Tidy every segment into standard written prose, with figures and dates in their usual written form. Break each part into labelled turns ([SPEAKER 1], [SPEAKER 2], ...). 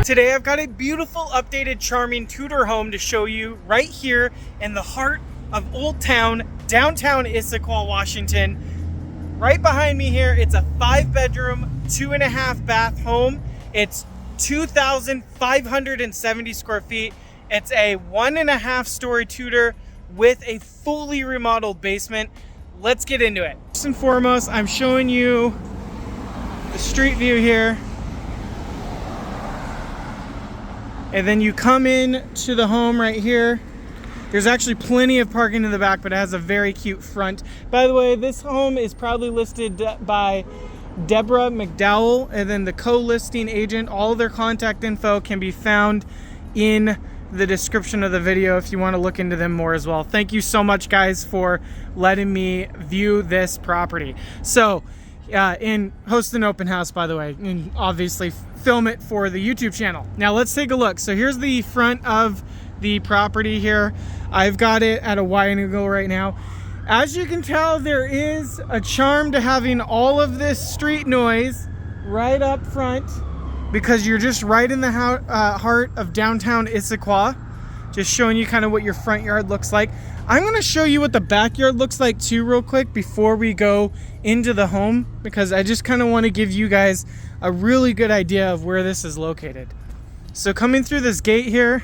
[SPEAKER 1] Today I've got a beautiful, updated, charming Tudor home to show you right here in the heart of Old Town, downtown Issaquah, Washington. Right behind me here, it's a 5-bedroom, 2.5 bath home. It's 2,570 square feet. It's a 1.5-story Tudor with a fully remodeled basement. Let's get into it. First and foremost, I'm showing you the street view here. And then you come in to the home right here. There's actually plenty of parking in the back, but it has a very cute front. By the way, this home is proudly listed by Deborah McDowell, and then the co-listing agent. All of their contact info can be found in the description of the video if you want to look into them more as well. Thank you so much, guys, for letting me view this property. So, and host an open house, by the way, and obviously film it for the YouTube channel. Now let's take a look. So here's the front of the property here. I've got it at a wide angle right now. As you can tell, there is a charm to having all of this street noise right up front, because you're just right in the heart of downtown Issaquah. Just showing you kind of what your front yard looks like. I'm going to show you what the backyard looks like too real quick before we go into the home, because I just kind of want to give you guys a really good idea of where this is located. So coming through this gate here,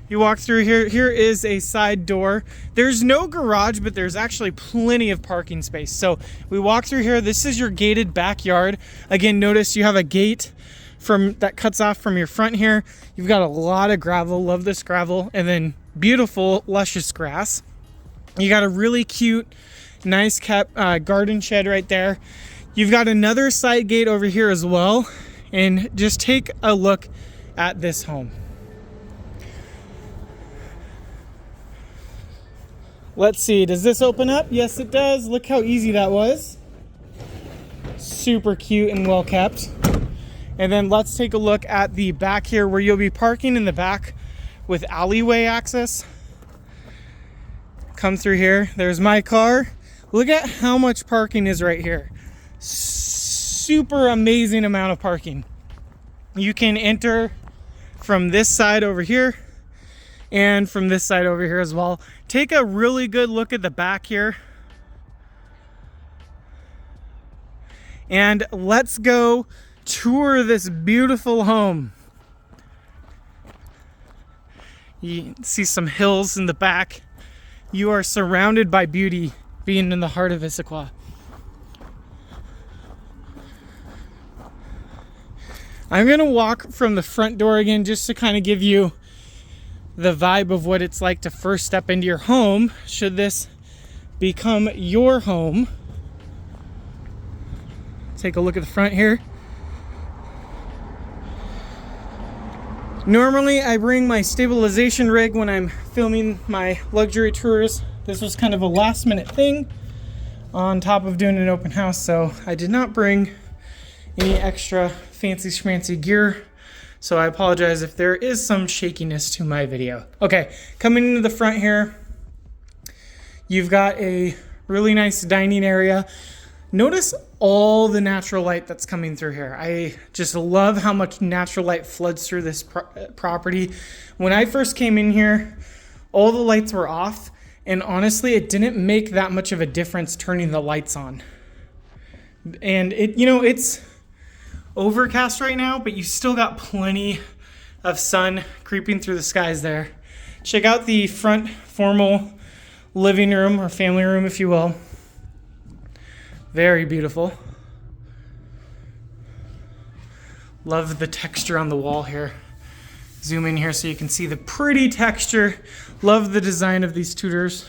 [SPEAKER 1] you walk through here. Here is a side door. There's no garage, but there's actually plenty of parking space. So we walk through here. This is your gated backyard. Again, notice you have a gate that cuts off from your front here. You've got a lot of gravel. Love this gravel. And then beautiful, luscious grass. You got a really cute, nice kept garden shed right there. You've got another side gate over here as well. And just take a look at this home. Let's see, does this open up? Yes, it does. Look how easy that was. Super cute and well kept. And then let's take a look at the back here, where you'll be parking in the back with alleyway access. Come through here. There's my car. Look at how much parking is right here. Super amazing amount of parking. You can enter from this side over here and from this side over here as well. Take a really good look at the back here. And let's go tour this beautiful home. You see some hills in the back. You are surrounded by beauty being in the heart of Issaquah. I'm gonna walk from the front door again just to kind of give you the vibe of what it's like to first step into your home, should this become your home. Take a look at the front here. Normally I bring my stabilization rig when I'm filming my luxury tours. This was kind of a last minute thing on top of doing an open house, so I did not bring any extra fancy schmancy gear. So I apologize if there is some shakiness to my video. Okay, coming into the front here, you've got a really nice dining area. Notice all the natural light that's coming through here. I just love how much natural light floods through this property. When I first came in here, all the lights were off, and honestly, it didn't make that much of a difference turning the lights on. And it's overcast right now, but you still got plenty of sun creeping through the skies there. Check out the front formal living room, or family room, if you will. Very beautiful. Love the texture on the wall here. Zoom in here so you can see the pretty texture. Love the design of these Tudors.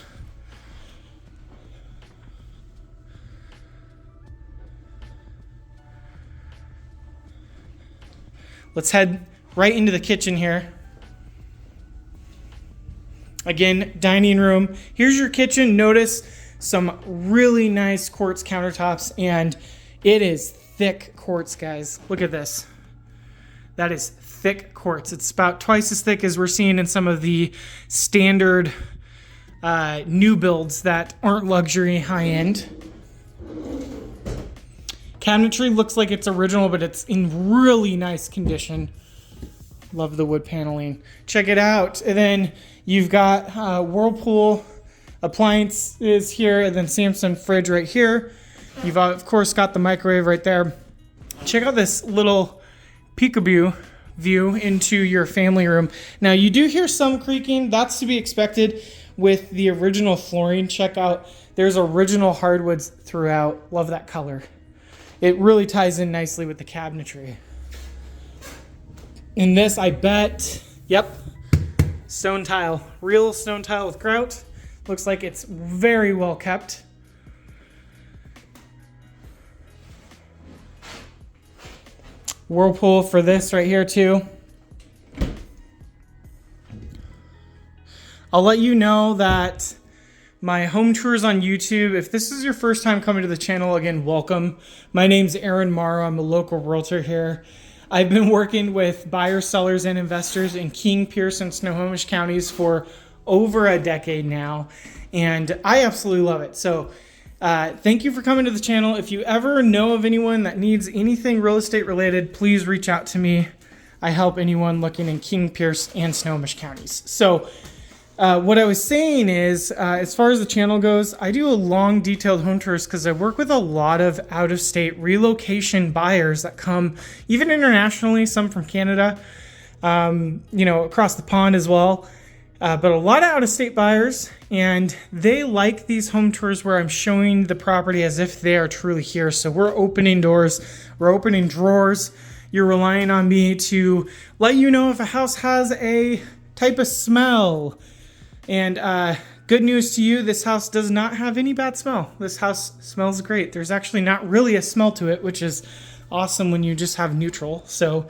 [SPEAKER 1] Let's head right into the kitchen here. Again, dining room. Here's your kitchen. Notice some really nice quartz countertops, and it is thick quartz, guys. Look at this. That is thick quartz. It's about twice as thick as we're seeing in some of the standard new builds that aren't luxury high-end. Cabinetry looks like it's original, but it's in really nice condition. Love the wood paneling. Check it out. And then you've got Whirlpool appliances here, and then Samsung fridge right here. You've of course got the microwave right there. Check out this little peekaboo view into your family room. Now you do hear some creaking. That's to be expected with the original flooring. Check out, there's original hardwoods throughout. Love that color. It really ties in nicely with the cabinetry. In this, I bet, yep, stone tile. Real stone tile with grout. Looks like it's very well kept. Whirlpool for this right here too. I'll let you know that my home tours on YouTube, if this is your first time coming to the channel, again, welcome. My name's Aaron Morrow. I'm a local realtor here. I've been working with buyers, sellers, and investors in King, Pierce, and Snohomish counties for over a decade now, and I absolutely love it. So thank you for coming to the channel. If you ever know of anyone that needs anything real estate related, please reach out to me. I help anyone looking in King, Pierce, and Snohomish counties. So what I was saying is, as far as the channel goes, I do a long detailed home tours because I work with a lot of out-of-state relocation buyers that come even internationally, some from Canada, across the pond as well. But a lot of out-of-state buyers, and they like these home tours where I'm showing the property as if they are truly here. So we're opening doors, we're opening drawers. You're relying on me to let you know if a house has a type of smell. And good news to you, this house does not have any bad smell. This house smells great. There's actually not really a smell to it, which is awesome when you just have neutral. So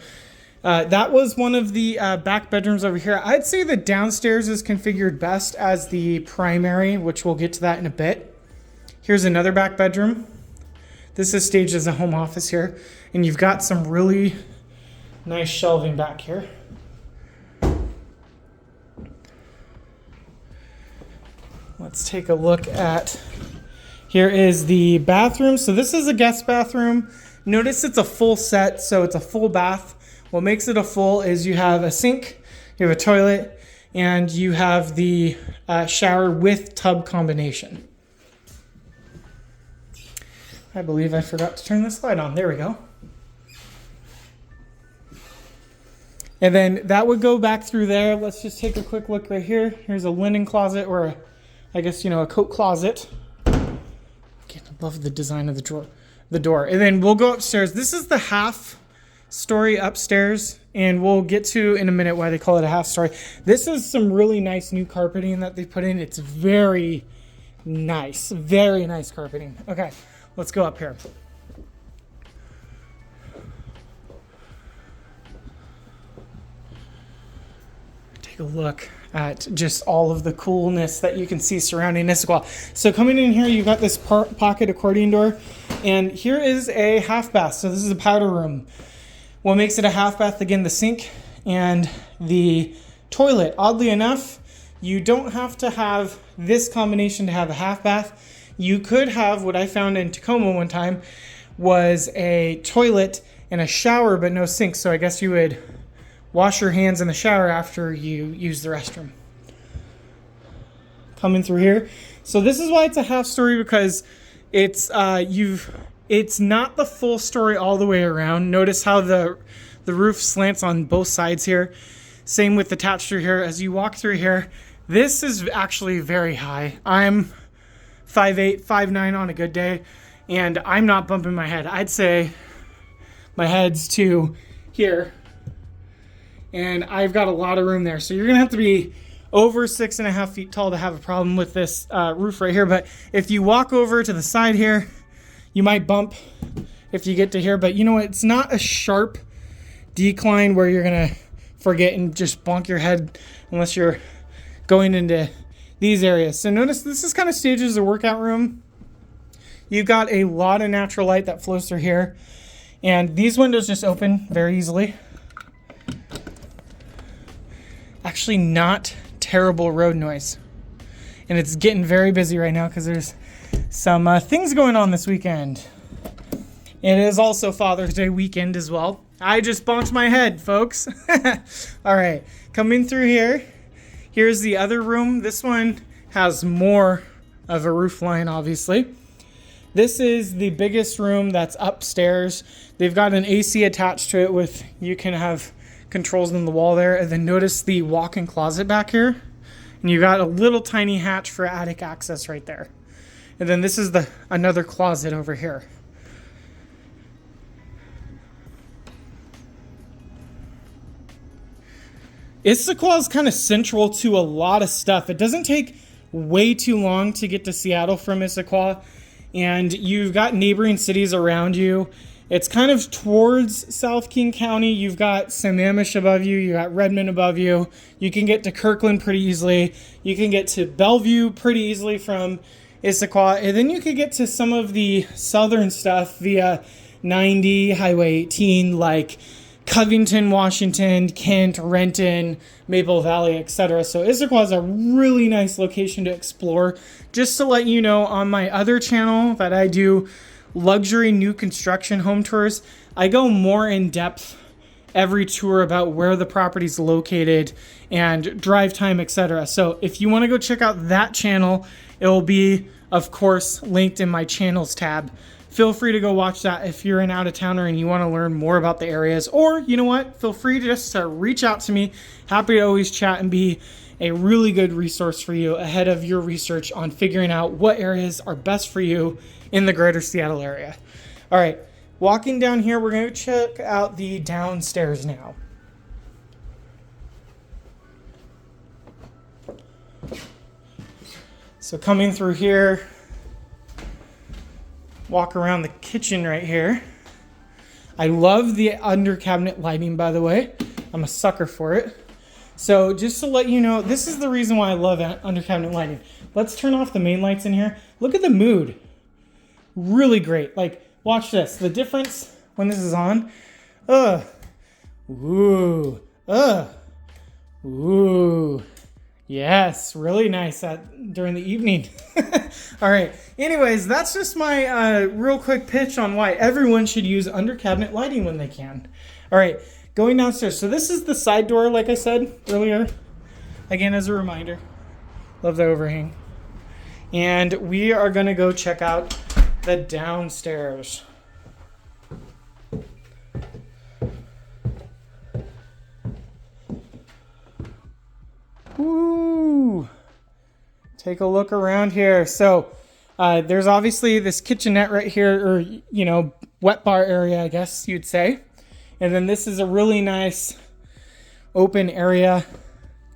[SPEAKER 1] that was one of the back bedrooms over here. I'd say the downstairs is configured best as the primary, which we'll get to that in a bit. Here's another back bedroom. This is staged as a home office here. And you've got some really nice shelving back here. Let's take a look at, here is the bathroom. So this is a guest bathroom. Notice it's a full set, so it's a full bath. What makes it a full is you have a sink, you have a toilet, and you have the shower with tub combination. I believe I forgot to turn this light on. There we go. And then that would go back through there. Let's just take a quick look right here. Here's a linen closet, or I guess, a coat closet. Again, I love the design of the door. And then we'll go upstairs. This is the half story upstairs, and we'll get to in a minute why they call it a half story. This is some really nice new carpeting that they put in. It's very nice carpeting. Okay, let's go up here. Take a look at just all of the coolness that you can see surrounding Issaquah. So coming in here, you've got this pocket accordion door, and here is a half bath. So this is a powder room. What makes it a half bath? Again, the sink and the toilet. Oddly enough, you don't have to have this combination to have a half bath. You could have, what I found in Tacoma one time, was a toilet and a shower, but no sink. So I guess you would wash your hands in the shower after you use the restroom. Coming through here. So this is why it's a half story, because it's it's not the full story all the way around. Notice how the roof slants on both sides here. Same with the tapestry here. As you walk through here, this is actually very high. I'm 5'8", 5'9" on a good day, and I'm not bumping my head. I'd say my head's to here, and I've got a lot of room there. So you're gonna have to be over 6.5 feet tall to have a problem with this roof right here. But if you walk over to the side here, you might bump if you get to here, but it's not a sharp decline where you're gonna forget and just bonk your head unless you're going into these areas. So notice this is kind of staged as a workout room. You've got a lot of natural light that flows through here, and these windows just open very easily. Actually, not terrible road noise, and it's getting very busy right now because there's some things going on this weekend. It is also Father's Day weekend as well. I just bonked my head, folks. All right, coming through here. Here's the other room. This one has more of a roof line, obviously. This is the biggest room that's upstairs. They've got an AC attached to it with, you can have controls in the wall there. And then notice the walk-in closet back here. And you got a little tiny hatch for attic access right there. And then this is another closet over here. Issaquah is kind of central to a lot of stuff. It doesn't take way too long to get to Seattle from Issaquah, and you've got neighboring cities around you. It's kind of towards South King County. You've got Sammamish above you. You got Redmond above you. You can get to Kirkland pretty easily. You can get to Bellevue pretty easily from Issaquah, and then you could get to some of the southern stuff via 90, Highway 18, like Covington, Washington, Kent, Renton, Maple Valley, etc. So Issaquah is a really nice location to explore. Just to let you know, on my other channel that I do luxury new construction home tours, I go more in depth every tour about where the property's located and drive time, etc. So if you want to go check out that channel, it will be, of course, linked in my channels tab. Feel free to go watch that if you're an out-of-towner and you want to learn more about the areas. Or, you know what, feel free just to reach out to me. Happy to always chat and be a really good resource for you ahead of your research on figuring out what areas are best for you in the greater Seattle area. All right, walking down here, we're going to check out the downstairs now. So coming through here, walk around the kitchen right here. I love the under cabinet lighting, by the way. I'm a sucker for it. So just to let you know, this is the reason why I love under cabinet lighting. Let's turn off the main lights in here. Look at the mood. Really great. Like, watch this. The difference when this is on. Ooh. Ooh. Yes, really nice during the evening. All right. Anyways, that's just my real quick pitch on why everyone should use under cabinet lighting when they can. All right, going downstairs. So this is the side door, like I said earlier. Again, as a reminder, love the overhang. And we are going to go check out the downstairs. Woo! Take a look around here. So there's obviously this kitchenette right here, or, you know, wet bar area, I guess you'd say. And then this is a really nice open area,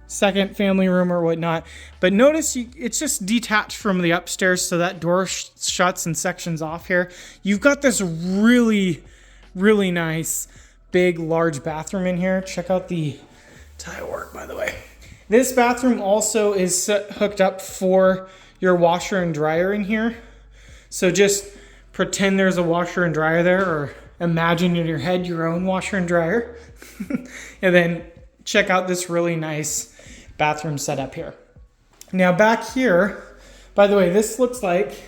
[SPEAKER 1] second family room or whatnot. But notice it's just detached from the upstairs, so that door shuts and sections off here. You've got this really, really nice, big, large bathroom in here. Check out the tile work, by the way. This bathroom also is hooked up for your washer and dryer in here. So just pretend there's a washer and dryer there, or imagine in your head your own washer and dryer. And then check out this really nice bathroom setup here. Now back here, by the way, this looks like,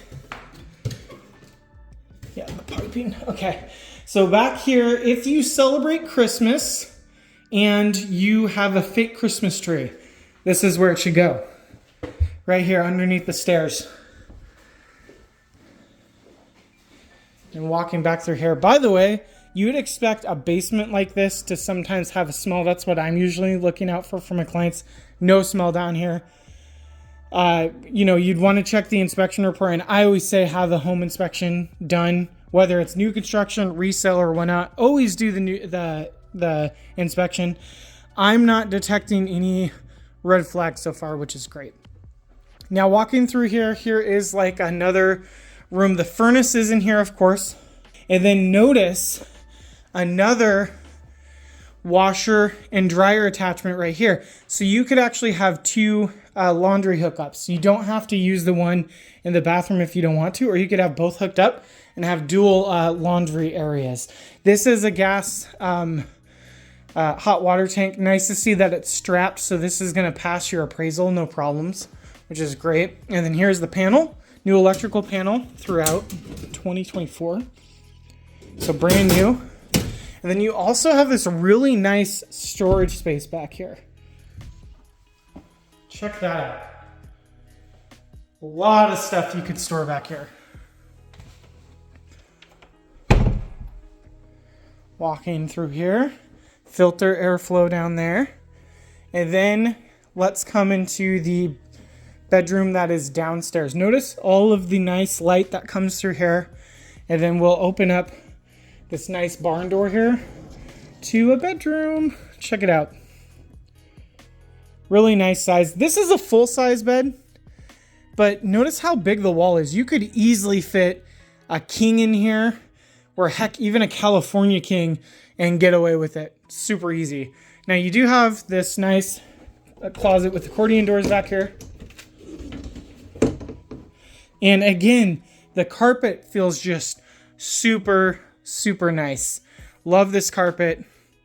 [SPEAKER 1] yeah, the piping. Okay. So back here, if you celebrate Christmas and you have a fake Christmas tree, this is where it should go. Right here underneath the stairs. And walking back through here. By the way, you would expect a basement like this to sometimes have a smell. That's what I'm usually looking out for my clients. No smell down here. You know, you'd want to check the inspection report. And I always say have a home inspection done. Whether it's new construction, resale, or whatnot. Always do the inspection. I'm not detecting any red flags so far, which is great. Now walking through here is like another room. The furnace is in here, of course. And then notice another washer and dryer attachment right here. So you could actually have two laundry hookups. You don't have to use the one in the bathroom if you don't want to, or you could have both hooked up and have dual laundry areas. This is a gas hot water tank. Nice to see that it's strapped, so this is going to pass your appraisal, no problems, which is great. And then here's the panel, new electrical panel throughout 2024. So brand new. And then you also have this really nice storage space back here. Check that out. A lot of stuff you could store back here. Walking through here, filter airflow down there. And then let's come into the bedroom that is downstairs. Notice all of the nice light that comes through here. And then we'll open up this nice barn door here to a bedroom. Check it out. Really nice size. This is a full-size bed, but notice how big the wall is. You could easily fit a king in here, or heck, even a California king, and get away with it. Super easy. Now you do have this nice closet with accordion doors back here. And again, the carpet feels just super, super nice. Love this carpet.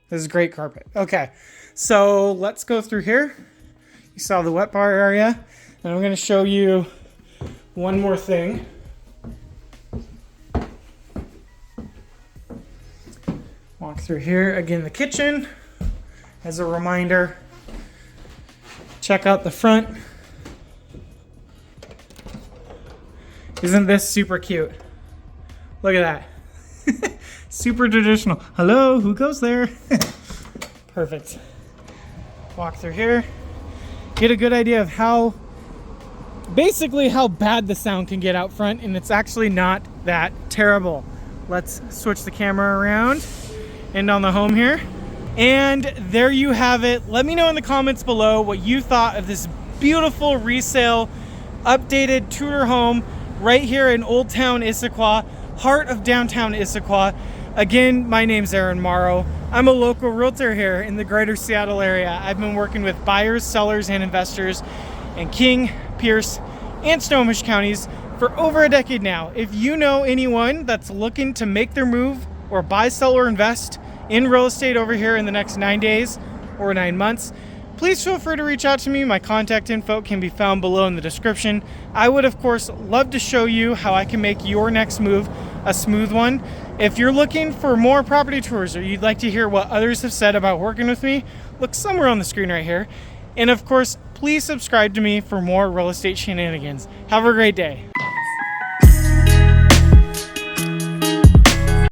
[SPEAKER 1] This is great carpet. Okay, so let's go through here. You saw the wet bar area, and I'm going to show you one more thing. Walk through here. Again, the kitchen. As a reminder, check out the front. Isn't this super cute? Look at that. Super traditional. Hello, who goes there? Perfect. Walk through here. Get a good idea of basically how bad the sound can get out front, and it's actually not that terrible. Let's switch the camera around and on the home here. And there you have it. Let me know in the comments below what you thought of this beautiful resale, updated Tudor home right here in Olde Town Issaquah, heart of downtown Issaquah. Again, my name's Morrow. I'm a local realtor here in the greater Seattle area. I've been working with buyers, sellers, and investors in King, Pierce, and Snohomish counties for over a decade now. If you know anyone that's looking to make their move or buy, sell, or invest in real estate over here in the next 9 days or 9 months, please feel free to reach out to me. My contact info can be found below in the description. I would, of course, love to show you how I can make your next move a smooth one. If you're looking for more property tours, or you'd like to hear what others have said about working with me, look somewhere on the screen right here. And of course, please subscribe to me for more real estate shenanigans. Have a great day.